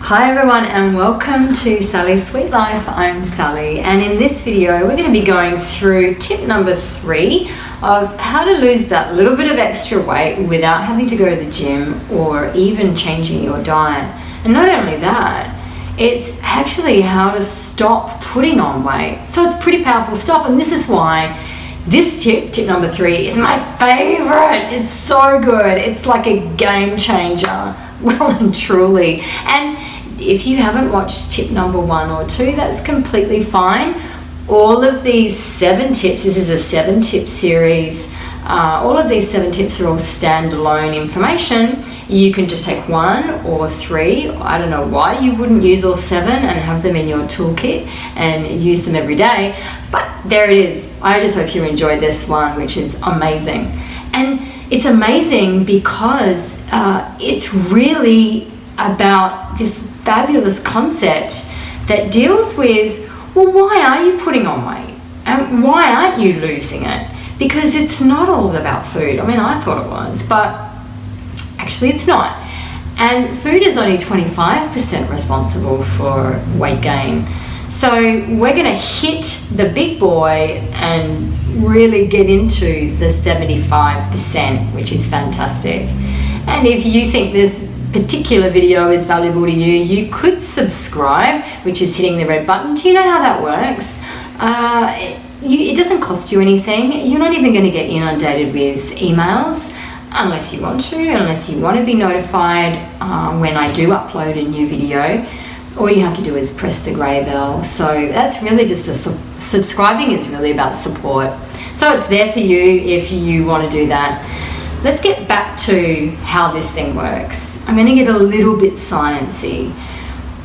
Hi everyone and welcome to Sally's Sweet Life. I'm Sally, and in this video we're going to be going through tip number 3 of how to lose that little bit of extra weight without having to go to the gym or even changing your diet. And not only that, it's actually how to stop putting on weight. So it's pretty powerful stuff, and this is why this tip number 3, is my favorite. It's so good. It's like a game changer, well and truly. And if you haven't watched tip number 1 or 2, that's completely fine. All of these 7 tips, this is a 7-tip series, all of these 7 tips are all standalone information. You can just take 1 or 3. I don't know why you wouldn't use all 7 and have them in your toolkit and use them every day, but there it is. I just hope you enjoyed this one, which is amazing. And it's amazing because it's really about this fabulous concept that deals with, well, why are you putting on weight? And why aren't you losing it? Because it's not all about food. I mean, I thought it was, but actually it's not. And food is only 25% responsible for weight gain. So we're going to hit the big boy and really get into the 75%, which is fantastic. And if you think this particular video is valuable to you, you could subscribe, which is hitting the red button. Do you know how that works? It doesn't cost you anything. You're not even going to get inundated with emails unless you want to, unless you want to be notified when I do upload a new video. All you have to do is press the grey bell. So that's really just subscribing is really about support. So it's there for you if you want to do that. Let's get back to how this thing works. I'm going to get a little bit sciencey.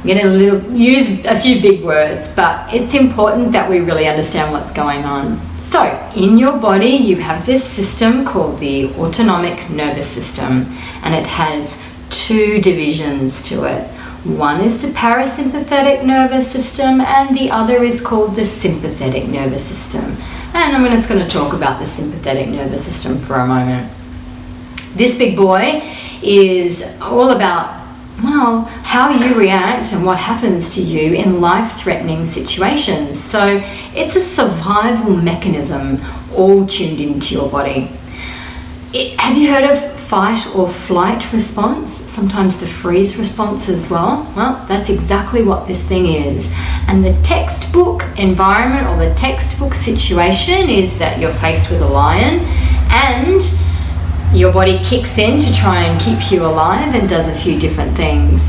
Use a few big words, but it's important that we really understand what's going on. So in your body you have this system called the autonomic nervous system, and it has 2 divisions to it. One is the parasympathetic nervous system and the other is called the sympathetic nervous system. And I'm just going to talk about the sympathetic nervous system for a moment. This big boy is all about, well, how you react and what happens to you in life-threatening situations. So it's a survival mechanism all tuned into your body. Have you heard of fight or flight response? Sometimes the freeze response as well. Well, that's exactly what this thing is. And the textbook environment or the textbook situation is that you're faced with a lion and your body kicks in to try and keep you alive and does a few different things.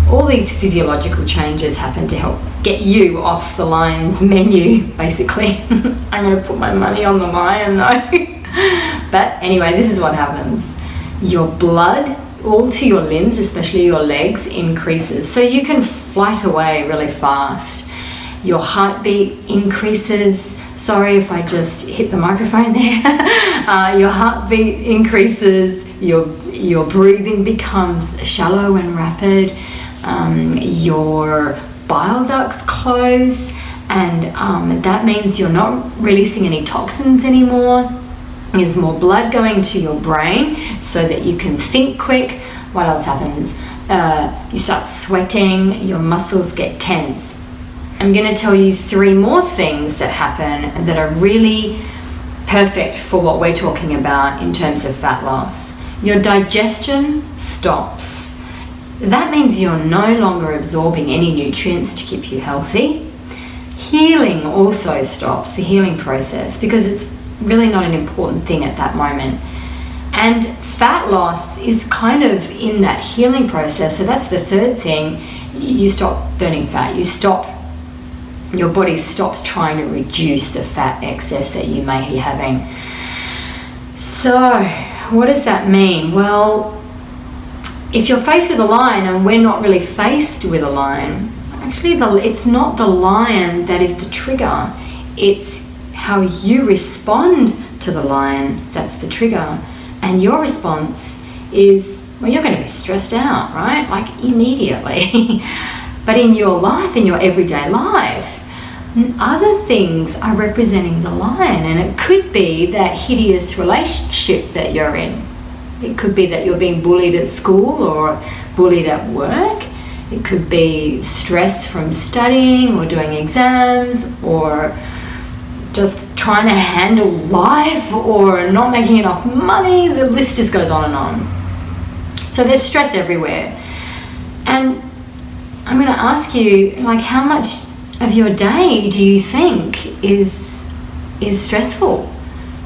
All these physiological changes happen to help get you off the lion's menu, basically. I'm going to put my money on the lion though. But anyway, this is what happens. Your blood, all to your limbs, especially your legs, increases. So you can flight away really fast. Your heartbeat increases. Sorry if I just hit the microphone there. Your heartbeat increases. Your breathing becomes shallow and rapid. Your bile ducts close, and that means you're not releasing any toxins anymore. There's more blood going to your brain so that you can think quick. What else happens? You start sweating, your muscles get tense. I'm going to tell you 3 more things that happen that are really perfect for what we're talking about in terms of fat loss. Your digestion stops. That means you're no longer absorbing any nutrients to keep you healthy. Healing also stops, the healing process, because it's really not an important thing at that moment. And fat loss is kind of in that healing process. So that's the 3rd thing. You stop burning fat. Your body stops trying to reduce the fat excess that you may be having. So what does that mean? Well, if you're faced with a lion, and we're not really faced with a lion, actually it's not the lion that is the trigger. It's how you respond to the lion that's the trigger. And your response is, well, you're going to be stressed out, right? Like immediately. But in your life, in your everyday life, other things are representing the lion, and it could be that hideous relationship that you're in. It could be that you're being bullied at school or bullied at work. It could be stress from studying or doing exams, or just trying to handle life, or not making enough money. The list just goes on and on. So there's stress everywhere. And I'm going to ask you, like, how much of your day do you think is stressful?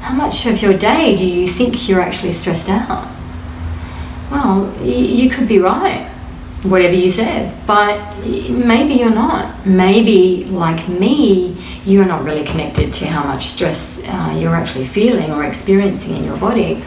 How much of your day do you think you're actually stressed out? Well, you could be right, whatever you said, but maybe you're not. Maybe, like me, you're not really connected to how much stress you're actually feeling or experiencing in your body.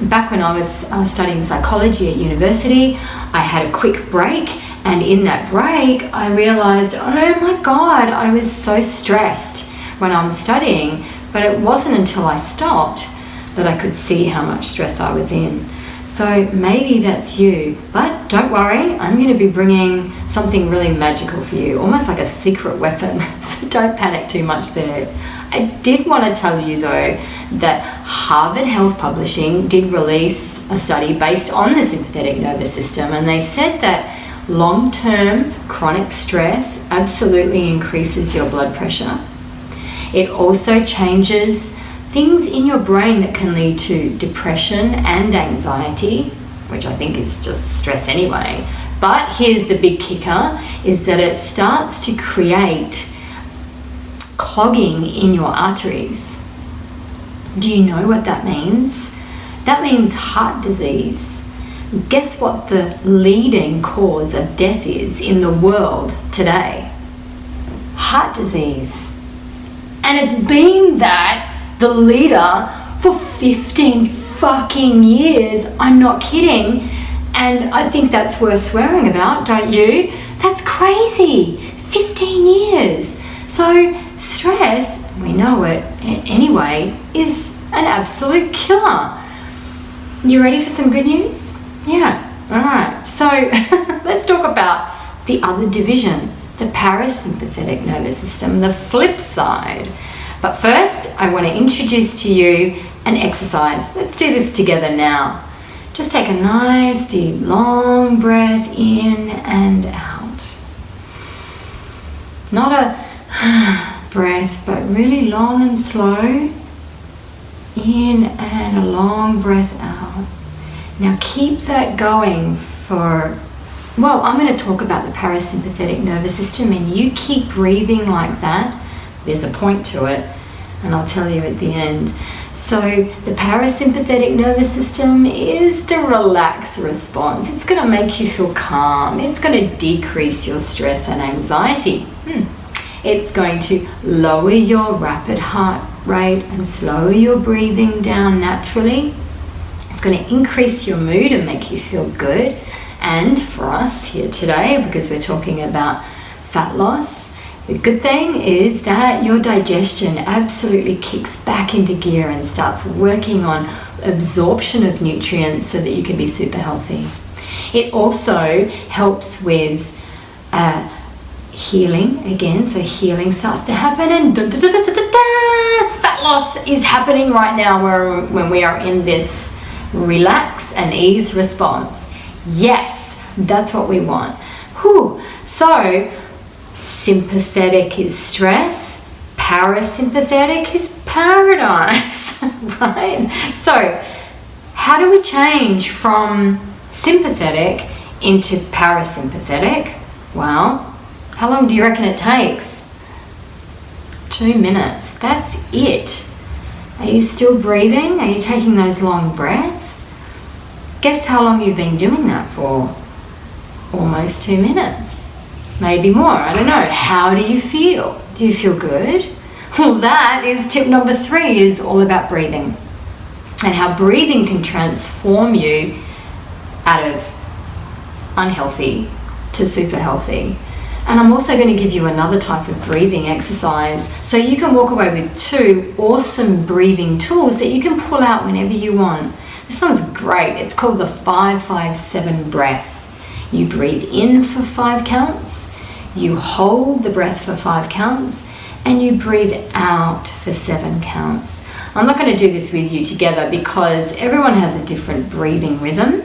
Back when I was studying psychology at university, I had a quick break, and in that break I realized, oh my God, I was so stressed when I'm studying, but it wasn't until I stopped that I could see how much stress I was in. So maybe that's you, but don't worry, I'm going to be bringing something really magical for you, almost like a secret weapon, so don't panic too much there. I did want to tell you though that Harvard Health Publishing did release a study based on the sympathetic nervous system, and they said that long-term chronic stress absolutely increases your blood pressure. It also changes things in your brain that can lead to depression and anxiety, which I think is just stress anyway. But here's the big kicker, is that it starts to create clogging in your arteries. Do you know what that means? That means heart disease. Guess what the leading cause of death is in the world today? Heart disease. And it's been the leader for 15 fucking years. I'm not kidding. And I think that's worth swearing about, don't you? That's crazy. 15 years. So stress, we know it anyway, is an absolute killer. You ready for some good news? Yeah, all right. So let's talk about the other division, the parasympathetic nervous system, the flip side. But first, I want to introduce to you an exercise. Let's do this together now. Just take a nice, deep, long breath in and out. Not a breath, but really long and slow. In and a long breath out. Now keep that going for, well, I'm going to talk about the parasympathetic nervous system, and you keep breathing like that. There's a point to it, and I'll tell you at the end. So the parasympathetic nervous system is the relaxed response. It's going to make you feel calm. It's going to decrease your stress and anxiety. It's going to lower your rapid heart rate and slow your breathing down naturally. It's going to increase your mood and make you feel good. And for us here today, because we're talking about fat loss, the good thing is that your digestion absolutely kicks back into gear and starts working on absorption of nutrients so that you can be super healthy. It also helps with healing again, so healing starts to happen, and fat loss is happening right now when we are in this relax and ease response. Yes, that's what we want. So sympathetic is stress, parasympathetic is paradise, right? So how do we change from sympathetic into parasympathetic? Well, how long do you reckon it takes? 2 minutes. That's it. Are you still breathing? Are you taking those long breaths? Guess how long you've been doing that for? Almost 2 minutes. Maybe more. I don't know. How do you feel? Do you feel good? Well, that is tip number 3, is all about breathing. And how breathing can transform you out of unhealthy to super healthy. And I'm also going to give you another type of breathing exercise, so you can walk away with 2 awesome breathing tools that you can pull out whenever you want. This one's great. It's called the 5-5-7 breath. You breathe in for 5 counts, you hold the breath for 5 counts, and you breathe out for 7 counts. I'm not going to do this with you together because everyone has a different breathing rhythm.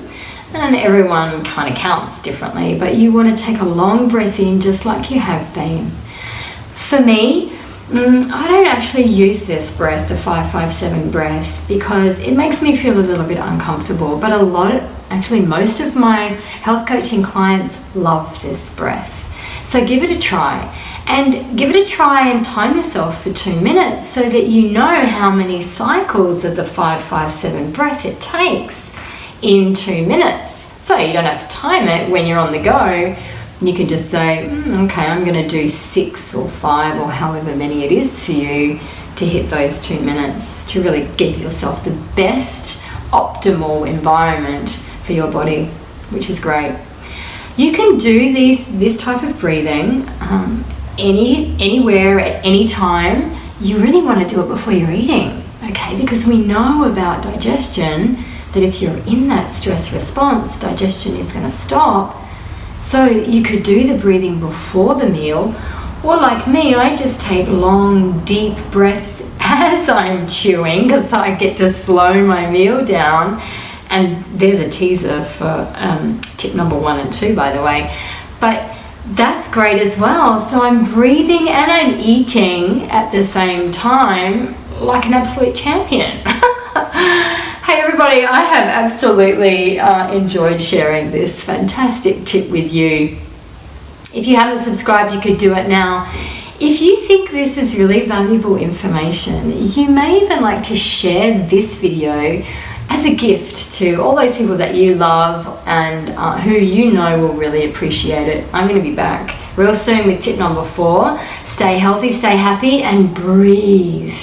And everyone kind of counts differently, but you want to take a long breath in just like you have been. For me, I don't actually use this breath, the 5-5-7 breath, because it makes me feel a little bit uncomfortable, but most of my health coaching clients love this breath. So give it a try, and give it a try and time yourself for 2 minutes so that you know how many cycles of the 5-5-7 breath it takes in 2 minutes. So you don't have to time it when you're on the go. You can just say, okay, I'm going to do 6 or 5 or however many it is for you to hit those 2 minutes to really give yourself the best optimal environment for your body, which is great. You can do this type of breathing anywhere at any time. You really want to do it before you're eating, okay? Because we know about digestion that if you're in that stress response, digestion is going to stop. So you could do the breathing before the meal, or like me, I just take long, deep breaths as I'm chewing because I get to slow my meal down. And there's a teaser for tip number 1 and 2, by the way. But that's great as well. So I'm breathing and I'm eating at the same time like an absolute champion. Hey everybody, I have absolutely enjoyed sharing this fantastic tip with you. If you haven't subscribed, you could do it now. If you think this is really valuable information, you may even like to share this video as a gift to all those people that you love and who you know will really appreciate it. I'm going to be back real soon with tip number 4. Stay healthy, stay happy, and breathe.